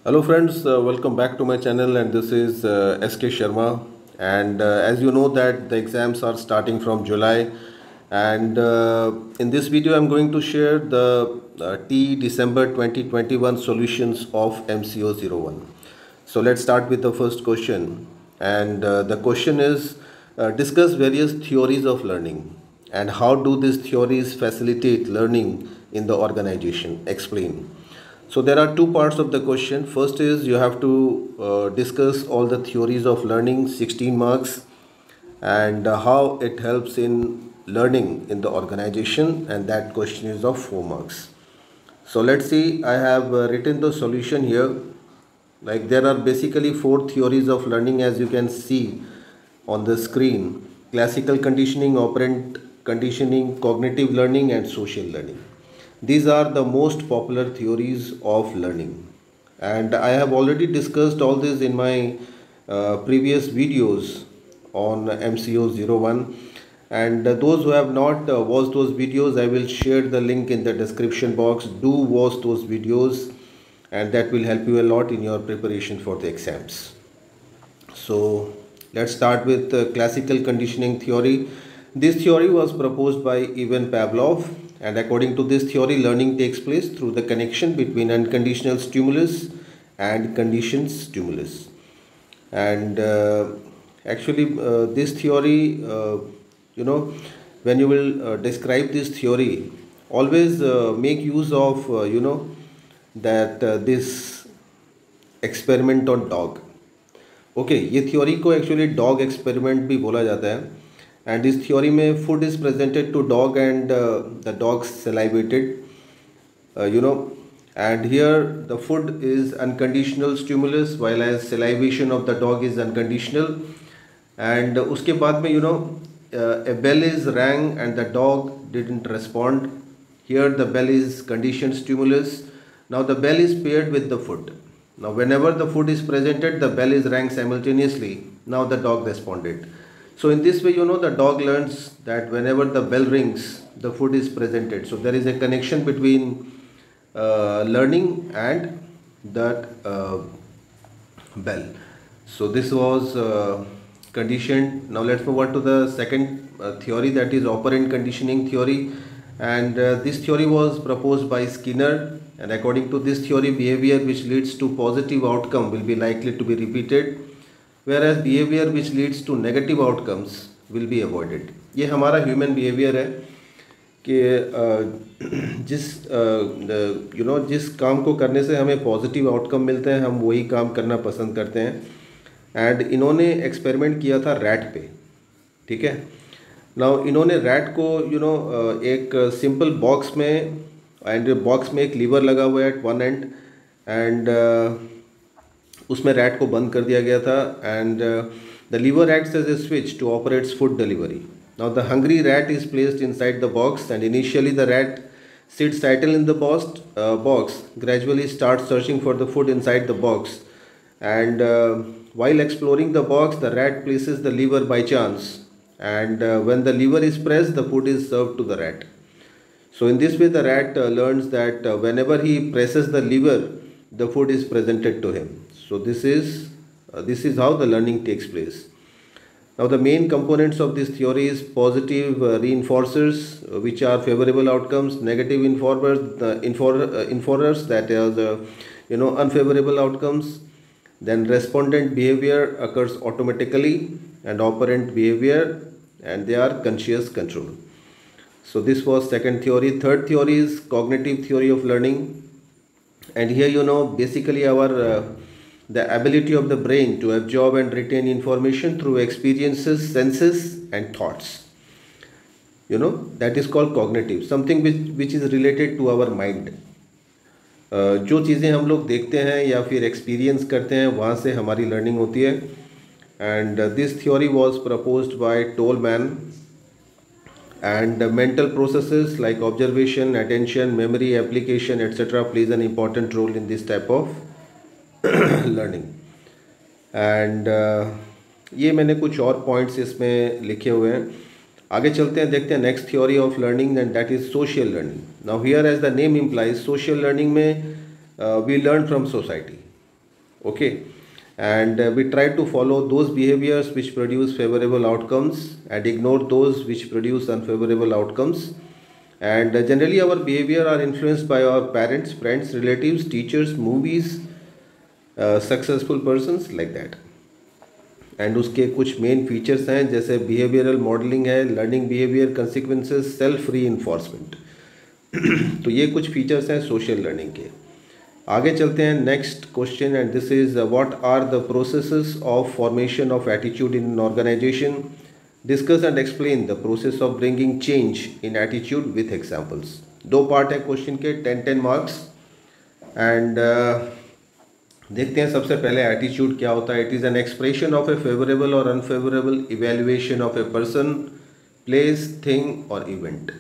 Hello friends, welcome back to my channel, and this is SK Sharma. And as you know that the exams are starting from July, and in this video I'm going to share the TE December 2021 solutions of MCO01. So let's start with the first question, and the question is discuss various theories of learning and how do these theories facilitate learning in the organization. Explain. So there are two parts of the question. First is you have to discuss all the theories of learning, 16 marks, and how it helps in learning in the organization, and that question is of 4 marks. So let's see, I have written the solution here. Like there are basically 4 theories of learning as you can see on the screen: classical conditioning, operant conditioning, cognitive learning, and social learning. These are the most popular theories of learning, and I have already discussed all this in my previous videos on MCO01. And those who have not watched those videos, I will share the link in the description box. Do watch those videos, and that will help you a lot in your preparation for the exams. So let's start with classical conditioning theory. This theory was proposed by Ivan Pavlov, and according to this theory, learning takes place through the connection between unconditional stimulus and conditioned stimulus. And this theory, when you will describe this theory, always make use of, that this experiment on dog. Okay ये theory को actually dog experiment भी बोला जाता है. एंड इस theory में food is presented to dog and the dog salivated, and here the food is unconditional stimulus while as salivation of the dog is unconditional. And उसके बाद में a bell is rang and the dog didn't respond. Here the bell is conditioned stimulus. Now the bell is paired with the food. Now whenever the food is presented, the bell is rang simultaneously. Now the dog responded. So in this way, the dog learns that whenever the bell rings, the food is presented. So there is a connection between learning and that bell. So this was conditioned. Now let's move on to the second theory, that is operant conditioning theory. And this theory was proposed by Skinner. And according to this theory, behavior which leads to positive outcome will be likely to be repeated, whereas behavior which leads to negative outcomes will be avoided. ये हमारा human behavior है कि जिस काम को करने से हमें पॉजिटिव आउटकम मिलते हैं हम वही काम करना पसंद करते हैं. एंड इन्होंने एक्सपेरिमेंट किया था रैट पे. ठीक है. नाउ इन्होंने रैट को एक सिंपल बॉक्स में, एंड बॉक्स में एक लीवर लगा हुआ है एट वन एंड, एंड उसमें रैट को बंद कर दिया गया था. And the lever acts as a switch to operates food delivery. Now the hungry rat is placed inside the box, and initially the rat sits idle in the box, gradually starts searching for the food inside the box. And while exploring the box, the rat places the lever by chance, and when the lever is pressed, the food is served to the rat. So in this way the rat learns that whenever he presses the lever, the food is presented to him. So this is how the learning takes place. Now the main components of this theory is positive reinforcers, which are favorable outcomes, negative informers, that are the unfavorable outcomes. Then respondent behavior occurs automatically, and operant behavior, and they are conscious control. So this was second theory. Third theory is cognitive theory of learning, and here basically our the ability of the brain to absorb and retain information through experiences, senses, and thoughts. That is called cognitive, something which is related to our mind. जो चीज़ें हम लोग देखते हैं या फिर experience करते हैं वहाँ से हमारी लर्निंग होती है. And this theory was proposed by Tolman. And mental processes like observation, attention, memory, application, etc. plays an important role in this type of learning. And ये मैंने कुछ और पॉइंट्स इसमें लिखे हुए हैं. आगे चलते हैं, देखते हैं next theory of learning, and that is social learning. Now here as the name implies, social learning में we learn from society. Okay, and we try to follow those behaviors which produce favorable outcomes and ignore those which produce unfavorable outcomes. And generally our behavior are influenced by our parents, friends, relatives, teachers, movies, successful persons like that. And उसके कुछ main features हैं जैसे behavioural modelling है, learning behaviour, consequences, self री enforcement. तो ये कुछ features हैं सोशल लर्निंग के. आगे चलते हैं next question, and this is what are the processes of formation of attitude in an organization. Discuss and explain the process of bringing change in attitude with examples. 2 part है question के, 10 marks. And देखते हैं सबसे पहले attitude क्या होता है. It is an expression of a favourable और unfavourable evaluation of a person, place, thing और इवेंट.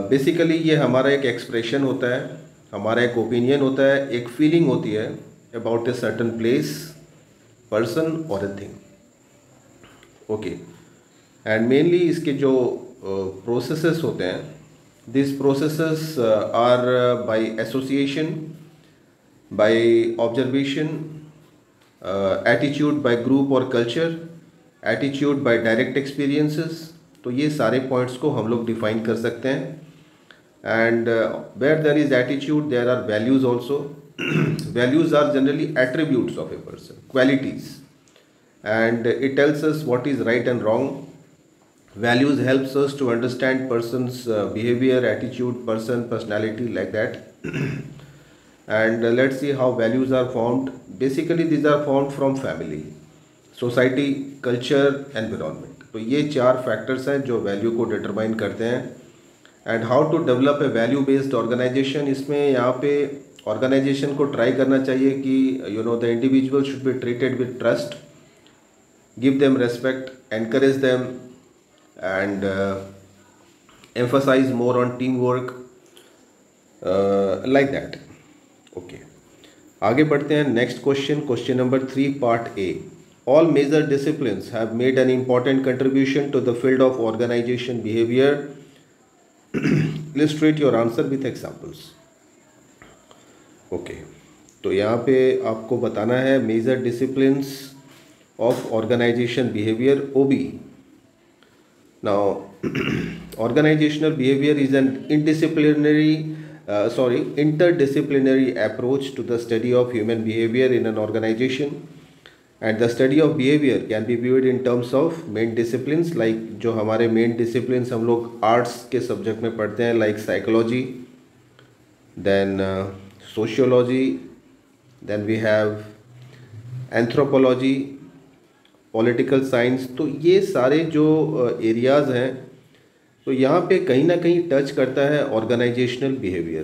बेसिकली ये हमारा एक एक्सप्रेशन होता है, हमारा एक ओपिनियन होता है, एक फीलिंग होती है about a certain place, person और a thing. Okay, and mainly इसके जो प्रोसेसेस होते हैं, this processes are by association, by observation, attitude by group or culture, attitude by direct experiences. तो ये सारे पॉइंट्स को हम लोग डिफाइन कर सकते हैं. And where there is attitude there are values also. Values are generally attributes of a person, qualities, and it tells us what is right and wrong. Values helps us to understand person's behavior, attitude, personality, like that. And let's see how values are formed. Basically these are formed from family, society, culture, environment. तो ये 4 factors हैं जो value को determine करते हैं. And how to develop a value based organization. इसमें यहाँ पे ऑर्गेनाइजेशन को ट्राई करना चाहिए कि the individual should be treated with trust, give them respect, encourage them, and emphasize more on team work, like that. Okay, आगे बढ़ते हैं. Next question, question number 3 part A. All major disciplines have made an important contribution to the field of organization behaviour. Illustrate your answer with examples. Okay, तो यहाँ पे आपको बताना है major disciplines of organization behaviour, OB. Now organizational behavior is an interdisciplinary approach to the study of human behavior in an organization, and the study of behavior can be viewed in terms of main disciplines, like जो हमारे main disciplines हम लोग arts के subject में पढ़ते हैं, like psychology, then sociology, then we have anthropology, political science. तो ये सारे जो areas हैं, तो यहाँ पे कहीं ना कहीं टच करता है ऑर्गेनाइजेशनल बिहेवियर.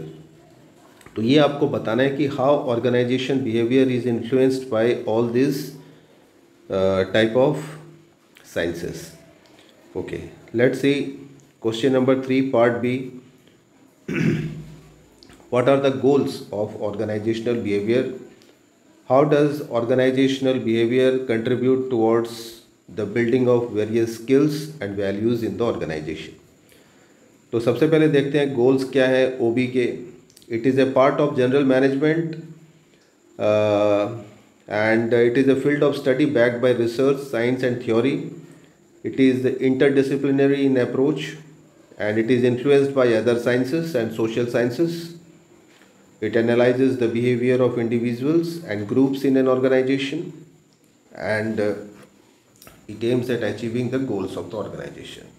तो ये आपको बताना है कि how organization behaviour is influenced by all this type of sciences. Okay, let's see question number 3 part B. What are the goals of organizational behaviour. How does organizational behaviour contribute towards the building of various skills and values in the organization. तो सबसे पहले देखते हैं goals क्या है OB के. It is a part of general management and it is a field of study backed by research, science and theory. It is interdisciplinary in approach and it is influenced by other sciences and social sciences. It analyzes the behavior of individuals and groups in an organization, and it aims at achieving the goals of the organization.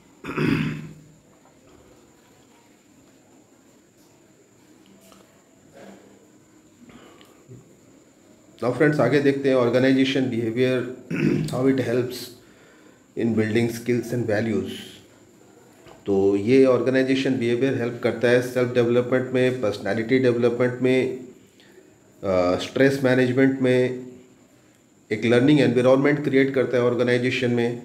Now friends, आगे देखते हैं organization behavior, how it helps in building skills and values. तो ये organisation behaviour help करता है self development में, personality development में, stress management में, एक लर्निंग एनवायरनमेंट क्रिएट करता है ऑर्गेनाइजेशन में,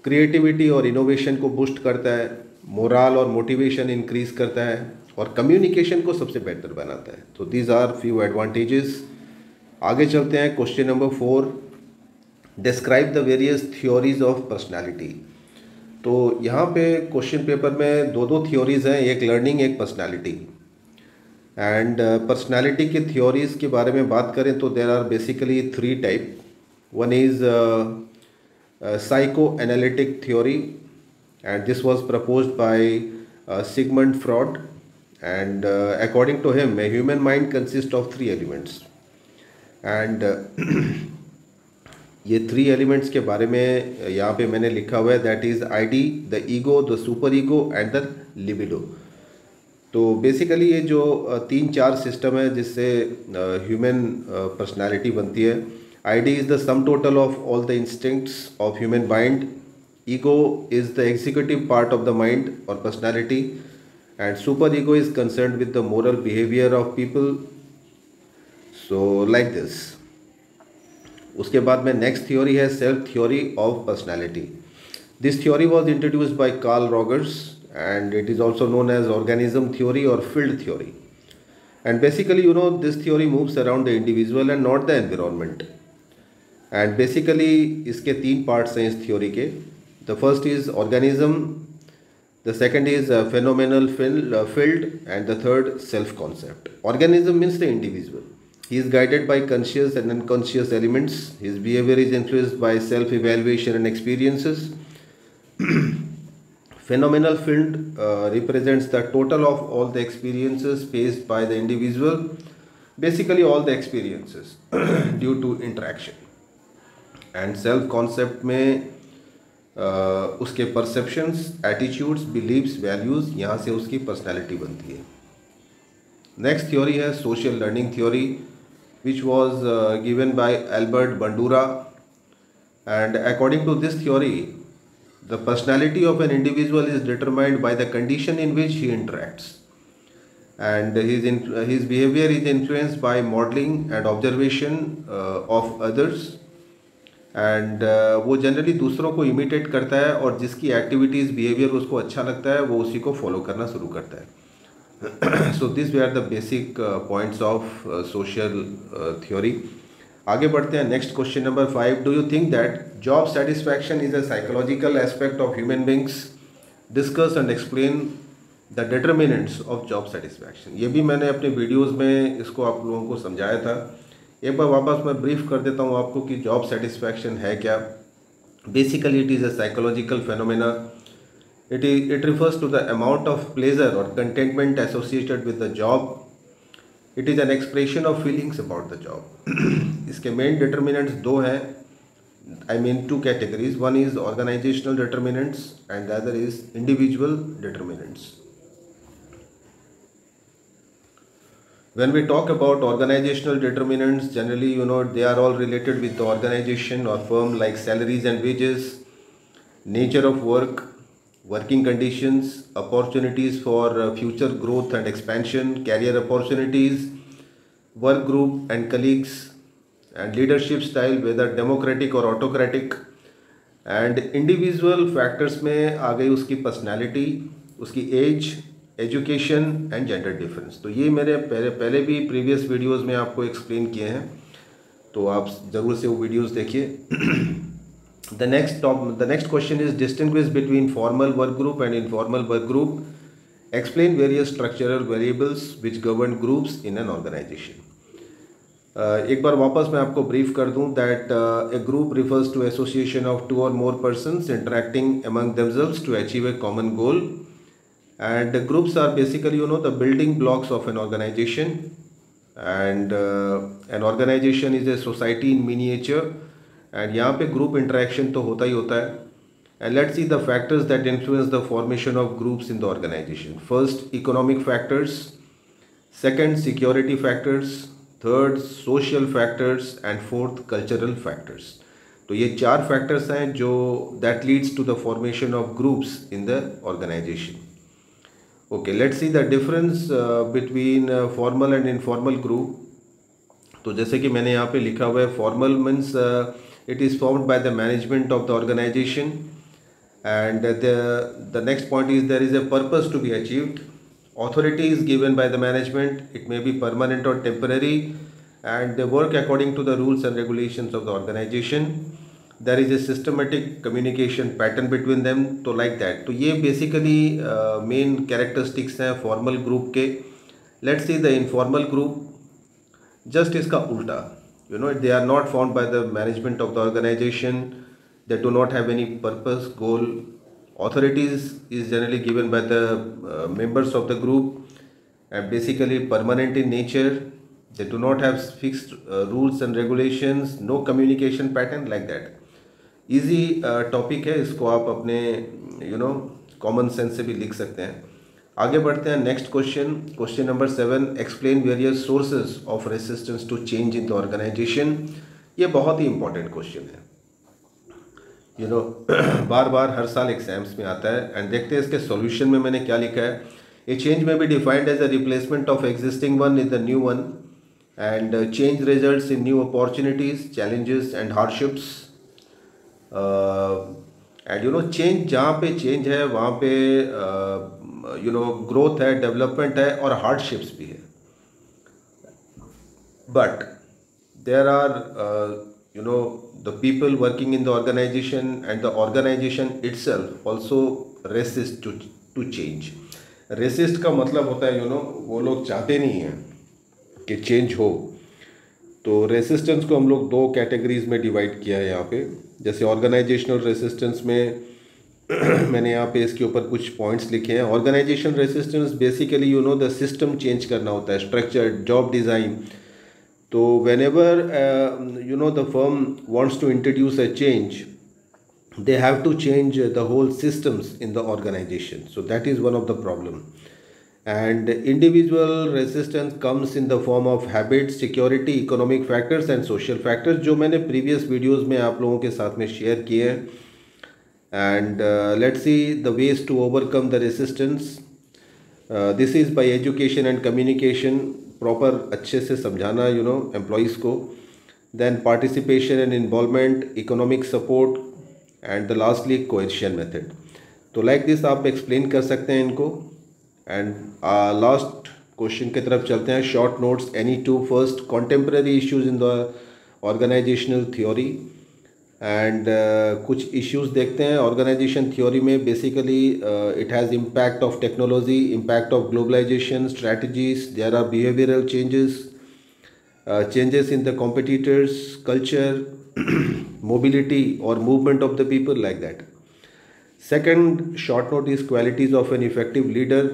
क्रिएटिविटी और इनोवेशन को बूस्ट करता है, मोरल और मोटिवेशन इंक्रीज करता है, और कम्युनिकेशन को सबसे बेहतर बनाता है. तो दीज आर फ्यू एडवांटेजेस. आगे चलते हैं question number 4. Describe the various theories of personality. तो यहाँ पे क्वेश्चन पेपर में 2 थ्योरीज हैं, एक लर्निंग, एक पर्सनालिटी. एंड पर्सनालिटी की थ्योरीज के बारे में बात करें तो there are basically three type. One is psychoanalytic theory, and this was proposed by Sigmund Freud. And according to him, a human mind consists of three elements. And ये three elements के बारे में यहाँ पे मैंने लिखा हुआ है, that is ID, the ego, the super ego and the libido. तो बेसिकली ये जो तीन चार सिस्टम है जिससे ह्यूमन पर्सनालिटी बनती है. ID is the sum total of all the instincts of human mind. Ego is the executive part of the mind or personality, and superego is concerned with the moral behavior of people. So like this. उसके बाद में next theory है self theory of personality. This theory was introduced by Carl Rogers, and it is also known as organism theory or field theory. And basically, this theory moves around the individual and not the environment. And basically इसके तीन parts हैं इस theory के. The first is organism, the second is phenomenal field and the third self concept. Organism means the individual. He is guided by conscious and unconscious elements. His behaviour is influenced by self evaluation and experiences. Phenomenal field represents the total of all the experiences faced by the individual, basically all the experiences due to interaction. And self concept में उसके perceptions, attitudes, beliefs, values, यहाँ से उसकी personality बनती है. Next theory है social learning theory, which was given by Albert Bandura. And according to this theory, the personality of an individual is determined by the condition in which he interacts, and his behavior is influenced by modeling and observation of others. And वो generally दूसरों को imitate करता है और जिसकी activities, behaviour उसको अच्छा लगता है वो उसी को फॉलो करना शुरू करता है. So this way are the basic points of social theory. आगे बढ़ते हैं. Next question number 5. Do you think that job satisfaction is a psychological aspect of human beings? Discuss and explain the determinants of job satisfaction. ये भी मैंने अपने videos में इसको आप लोगों को समझाया था. एक बार वापस मैं ब्रीफ कर देता हूँ आपको कि जॉब सेटिस्फैक्शन है क्या. Basically it is a psychological phenomena. It refers to the amount of pleasure और contentment associated with the job. It is an expression of feelings about the job. इसके मेन डिटर्मिनेंट्स दो हैं, I mean two categories. One is organisational determinants and the other is individual determinants. When we talk about organizational determinants, generally, they are all related with the organization or firm, like salaries and wages, nature of work, working conditions, opportunities for future growth and expansion, career opportunities, work group and colleagues, and leadership style, whether democratic or autocratic. And individual factors में आ गई उसकी personality, उसकी age, education and gender difference. तो ये मेरे पहले भी previous videos में आपको एक्सप्लेन किए हैं, तो आप ज़रूर से वो वीडियोस देखिए. The next question is distinguish between formal work group and informal work group. Explain various structural variables which govern groups in an organisation. एक बार वापस मैं आपको ब्रीफ कर दूं that a group refers to association of two और more persons interacting among themselves to achieve a common goal. And the groups are basically, the building blocks of an organization. And an organization is a society in miniature. And यहाँ पे group interaction तो होता ही होता है. And let's see the factors that influence the formation of groups in the organization. First, economic factors. Second, security factors. Third, social factors. And fourth, cultural factors. तो ये चार factors हैं जो that leads to the formation of groups in the organization. Okay, let's see the difference between formal and informal group. तो जैसे कि मैंने यहाँ पे लिखा हुआ है, formal means it is formed by the management of the organization, and the next point is there is a purpose to be achieved. Authority is given by the management. It may be permanent or temporary, and they work according to the rules and regulations of the organization. There is a systematic communication pattern between them. तो like that. तो ये basically main characteristics हैं formal group के. Let's see the informal group, just इसका उल्टा, they are not found by the management of the organization, they do not have any purpose, goal. Authorities is generally given by the members of the group, and basically permanent in nature. They do not have fixed rules and regulations, no communication pattern, like that. Easy topic है, इसको आप अपने common sense से भी लिख सकते हैं। आगे बढ़ते हैं, next question, question number 7, explain various sources of resistance to change in the organization. ये बहुत ही इंपॉर्टेंट क्वेश्चन है, बार बार हर साल एग्जाम्स में आता है। एंड देखते हैं इसके सॉल्यूशन में मैंने क्या लिखा है। ए चेंज में be defined as a replacement of existing one in the new one, and change results in new opportunities, challenges and hardships. And change, जहाँ पे चेंज है वहाँ पे ग्रोथ है, डेवलपमेंट है और हार्डशिप्स भी है। But there are the people working in the organization and the organization itself also resist to change. Resist का मतलब होता है वो लोग चाहते नहीं हैं कि चेंज हो। तो रेसिस्टेंस को हम लोग 2 कैटेगरीज में डिवाइड किया है यहाँ पे। जैसे ऑर्गेनाइजेशनल रेसिस्टेंस में मैंने यहाँ पे इसके ऊपर कुछ पॉइंट्स लिखे हैं। Organization resistance basically the system change करना होता है, स्ट्रक्चर, जॉब डिज़ाइन। तो whenever the firm wants to introduce a change, they have to change the whole systems in the organization. So that is one of the problem. And individual resistance comes in the form of habits, security, economic factors and social factors, जो मैंने previous videos में आप लोगों के साथ में share किए हैं। And let's see the ways to overcome the resistance. This is by education and communication, proper अच्छे से समझाना employees को, then participation and involvement, economic support, and the lastly coercion method. तो like this आप explain कर सकते हैं इनको। एंड लास्ट क्वेश्चन की तरफ चलते हैं। Short notes, any two. First, contemporary issues in the organisational theory. And कुछ इश्यूज देखते हैं ऑर्गेनाइजेशन थ्योरी में। Basically it has impact of technology, impact of globalisation, strategies, there are behavioural changes, changes in the competitors, culture, mobility और movement of the people, like that. Second short note is qualities of an effective leader.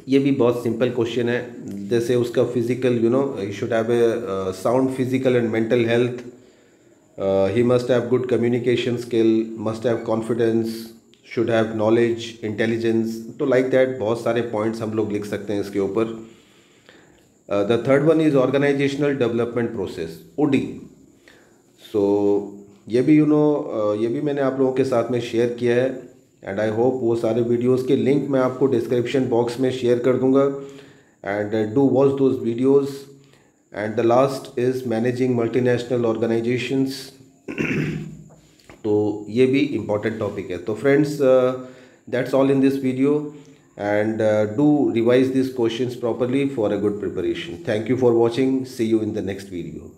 ये भी बहुत simple question है। जैसे उसका physical ही should have a sound physical and mental health, he must have good communication skill, must have confidence, should have knowledge, intelligence. तो like that बहुत सारे पॉइंट्स हम लोग लिख सकते हैं इसके ऊपर। The third one is organizational development process, OD। So ये भी ये भी मैंने आप लोगों के साथ में शेयर किया है। एंड आई होप वो सारे वीडियोस के लिंक मैं आपको डिस्क्रिप्शन बॉक्स में शेयर कर दूंगा। And do watch those videos. And the last is managing multinational organizations. तो ये भी इम्पॉर्टेंट टॉपिक है। तो friends, that's all in this video, and do revise this questions properly for a good preparation. Thank you for watching, see you in the next video.